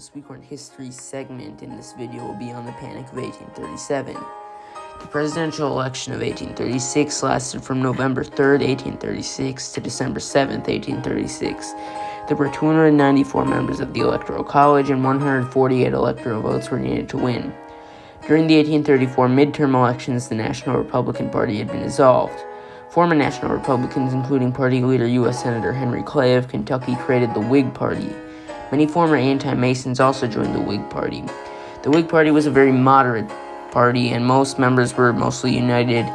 This Week in History segment in this video will be on the Panic of 1837. The presidential election of 1836 lasted from November 3rd, 1836 to December 7th, 1836. There were 294 members of the Electoral College and 148 electoral votes were needed to win. During the 1834 midterm elections, the National Republican Party had been dissolved. Former National Republicans, including party leader U.S. Senator Henry Clay of Kentucky, created the Whig Party. Many former anti-Masons also joined the Whig Party. The Whig Party was a very moderate party, and most members were mostly united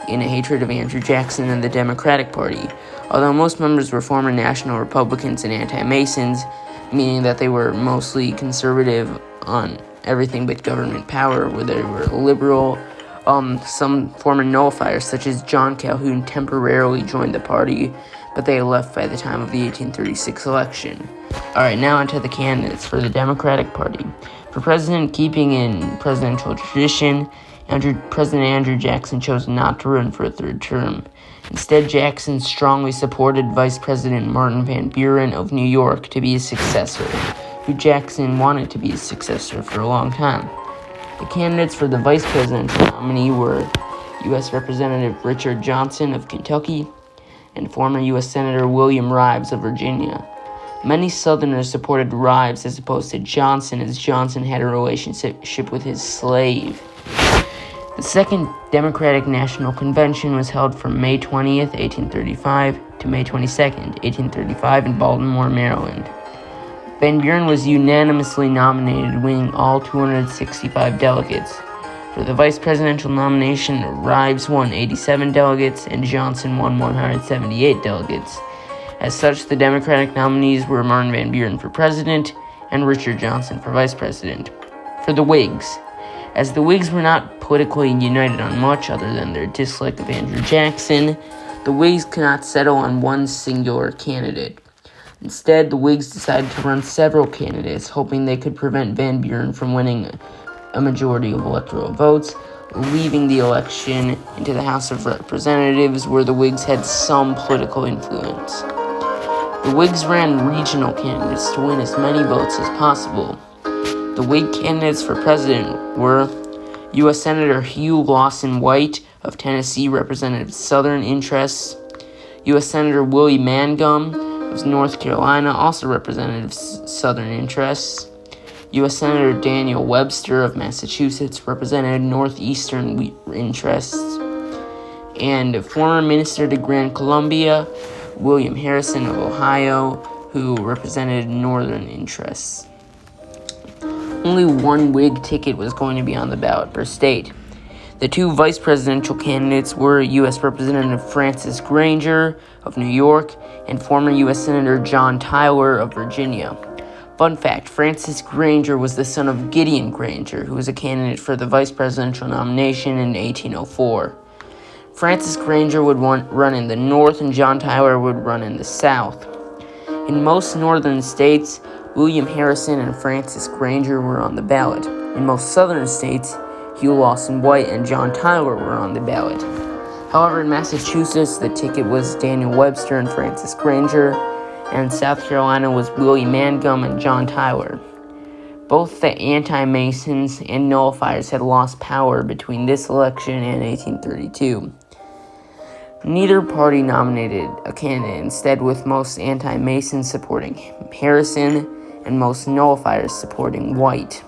in a hatred of Andrew Jackson and the Democratic Party. Although most members were former National Republicans and anti-Masons, meaning that they were mostly conservative on everything but government power, where they were liberal. Some former nullifiers, such as John Calhoun, temporarily joined the party, but they left by the time of the 1836 election. Alright, now onto the candidates for the Democratic Party. For president, keeping in presidential tradition, President Andrew Jackson chose not to run for a third term. Instead, Jackson strongly supported Vice President Martin Van Buren of New York to be his successor, who Jackson wanted to be his successor for a long time. The candidates for the vice presidential nominee were U.S. Representative Richard Johnson of Kentucky and former U.S. Senator William Rives of Virginia. Many Southerners supported Rives as opposed to Johnson, as Johnson had a relationship with his slave. The Second Democratic National Convention was held from May 20th, 1835 to May 22nd, 1835 in Baltimore, Maryland. Van Buren was unanimously nominated, winning all 265 delegates. For the vice presidential nomination, Rives won 87 delegates and Johnson won 178 delegates. As such, the Democratic nominees were Martin Van Buren for president and Richard Johnson for vice president. For the Whigs, as the Whigs were not politically united on much other than their dislike of Andrew Jackson, the Whigs could not settle on one singular candidate. Instead, the Whigs decided to run several candidates, hoping they could prevent Van Buren from winning a majority of electoral votes, leaving the election into the House of Representatives, where the Whigs had some political influence. The Whigs ran regional candidates to win as many votes as possible. The Whig candidates for president were U.S. Senator Hugh Lawson White of Tennessee, represented Southern interests. U.S. Senator Willie Mangum of North Carolina, also represented Southern interests. U.S. Senator Daniel Webster of Massachusetts represented Northeastern interests. And former Minister to Grand Columbia, William Harrison of Ohio, who represented Northern interests. Only one Whig ticket was going to be on the ballot per state. The two vice presidential candidates were U.S. Representative Francis Granger of New York and former U.S. Senator John Tyler of Virginia. Fun fact, Francis Granger was the son of Gideon Granger, who was a candidate for the vice presidential nomination in 1804. Francis Granger would run in the North and John Tyler would run in the South. In most northern states, William Harrison and Francis Granger were on the ballot. In most southern states, Hugh Lawson White and John Tyler were on the ballot. However, in Massachusetts, the ticket was Daniel Webster and Francis Granger, and in South Carolina was Willie Mangum and John Tyler. Both the anti-Masons and nullifiers had lost power between this election and 1832. Neither party nominated a candidate, instead with most anti-Masons supporting Harrison and most nullifiers supporting White.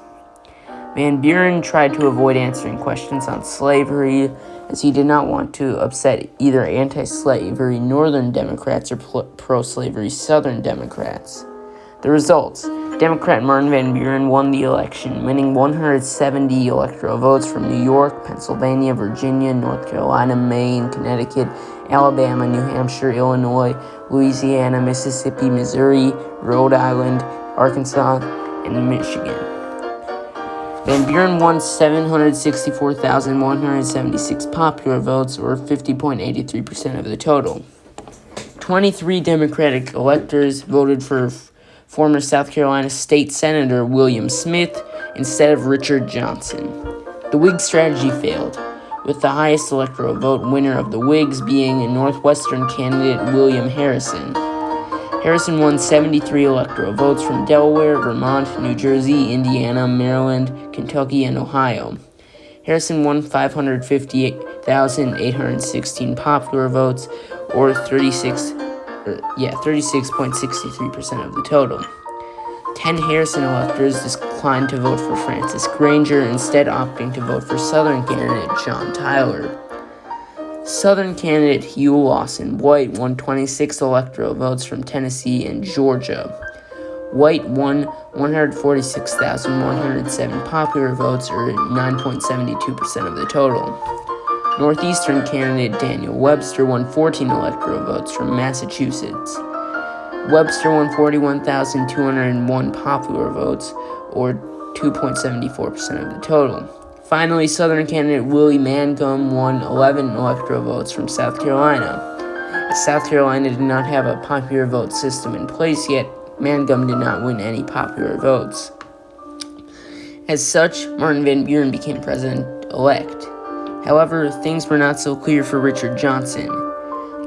Van Buren tried to avoid answering questions on slavery, as he did not want to upset either anti-slavery Northern Democrats or pro-slavery Southern Democrats. The results: Democrat Martin Van Buren won the election, winning 170 electoral votes from New York, Pennsylvania, Virginia, North Carolina, Maine, Connecticut, Alabama, New Hampshire, Illinois, Louisiana, Mississippi, Missouri, Rhode Island, Arkansas, and Michigan. Van Buren won 764,176 popular votes, or 50.83% of the total. 23 Democratic electors voted for former South Carolina State Senator William Smith instead of Richard Johnson. The Whig strategy failed, with the highest electoral vote winner of the Whigs being a Northwestern candidate William Harrison. Harrison won 73 electoral votes from Delaware, Vermont, New Jersey, Indiana, Maryland, Kentucky, and Ohio. Harrison won 558,816 popular votes, or 36.63% of the total. 10 Harrison electors declined to vote for Francis Granger, instead opting to vote for Southern candidate John Tyler. Southern candidate Hugh Lawson White won 26 electoral votes from Tennessee and Georgia. White won 146,107 popular votes, or 9.72% of the total. Northeastern candidate Daniel Webster won 14 electoral votes from Massachusetts. Webster won 41,201 popular votes, or 2.74% of the total. Finally, Southern candidate Willie Mangum won 11 electoral votes from South Carolina. As South Carolina did not have a popular vote system in place yet, Mangum did not win any popular votes. As such, Martin Van Buren became president-elect. However, things were not so clear for Richard Johnson.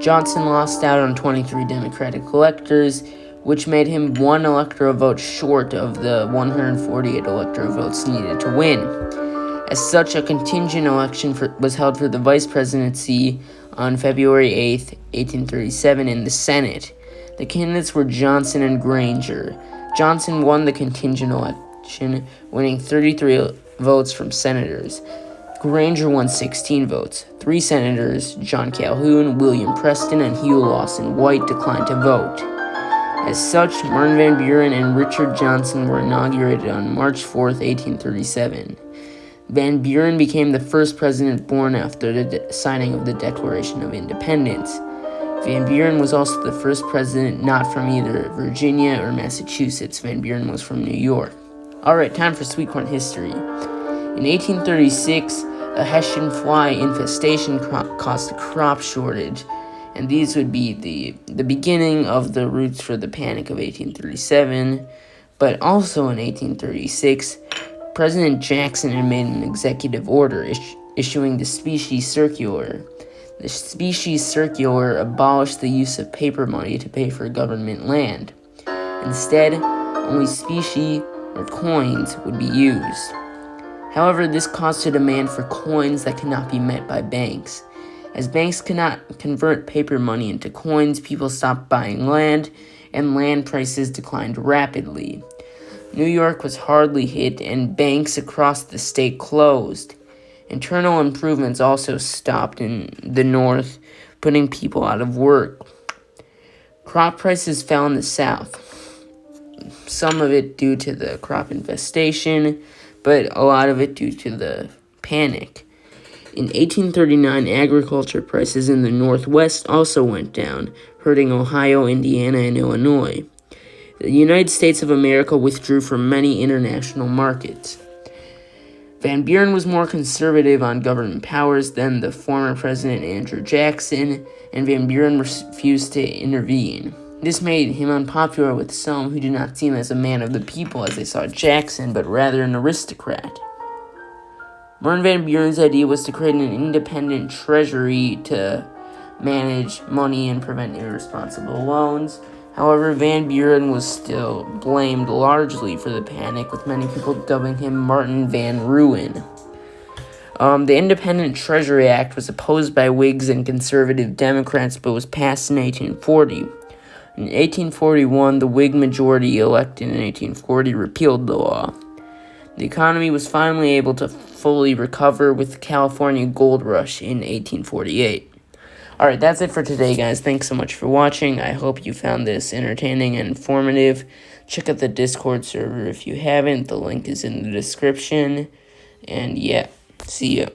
Johnson lost out on 23 Democratic electors, which made him one electoral vote short of the 148 electoral votes needed to win. As such, a contingent election was held for the vice presidency on February 8, 1837, in the Senate. The candidates were Johnson and Granger. Johnson won the contingent election, winning 33 votes from senators. Granger won 16 votes. 3 senators, John Calhoun, William Preston, and Hugh Lawson White, declined to vote. As such, Martin Van Buren and Richard Johnson were inaugurated on March 4, 1837. Van Buren became the first president born after the signing of the Declaration of Independence. Van Buren was also the first president not from either Virginia or Massachusetts. Van Buren was from New York. Alright, time for sweet corn history. In 1836, a Hessian fly infestation caused a crop shortage, and these would be the beginning of the roots for the Panic of 1837. But also in 1836, President Jackson had made an executive order issuing the Specie Circular. The Specie Circular abolished the use of paper money to pay for government land. Instead, only specie or coins would be used. However, this caused a demand for coins that could not be met by banks. As banks could not convert paper money into coins, people stopped buying land, and land prices declined rapidly. New York was hardly hit, and banks across the state closed. Internal improvements also stopped in the north, putting people out of work. Crop prices fell in the south, some of it due to the crop infestation, but a lot of it due to the panic. In 1839, agriculture prices in the Northwest also went down, hurting Ohio, Indiana, and Illinois. The United States of America withdrew from many international markets. Van Buren was more conservative on government powers than the former President Andrew Jackson, and Van Buren refused to intervene. This made him unpopular with some who did not see him as a man of the people as they saw Jackson, but rather an aristocrat. Martin Van Buren's idea was to create an independent treasury to manage money and prevent irresponsible loans. However, Van Buren was still blamed largely for the panic, with many people dubbing him Martin Van Ruin. The Independent Treasury Act was opposed by Whigs and conservative Democrats, but was passed in 1840. In 1841, the Whig majority elected in 1840 repealed the law. The economy was finally able to fully recover with the California gold rush in 1848. Alright, that's it for today, guys. Thanks so much for watching. I hope you found this entertaining and informative. Check out the Discord server if you haven't. The link is in the description. And yeah, see ya.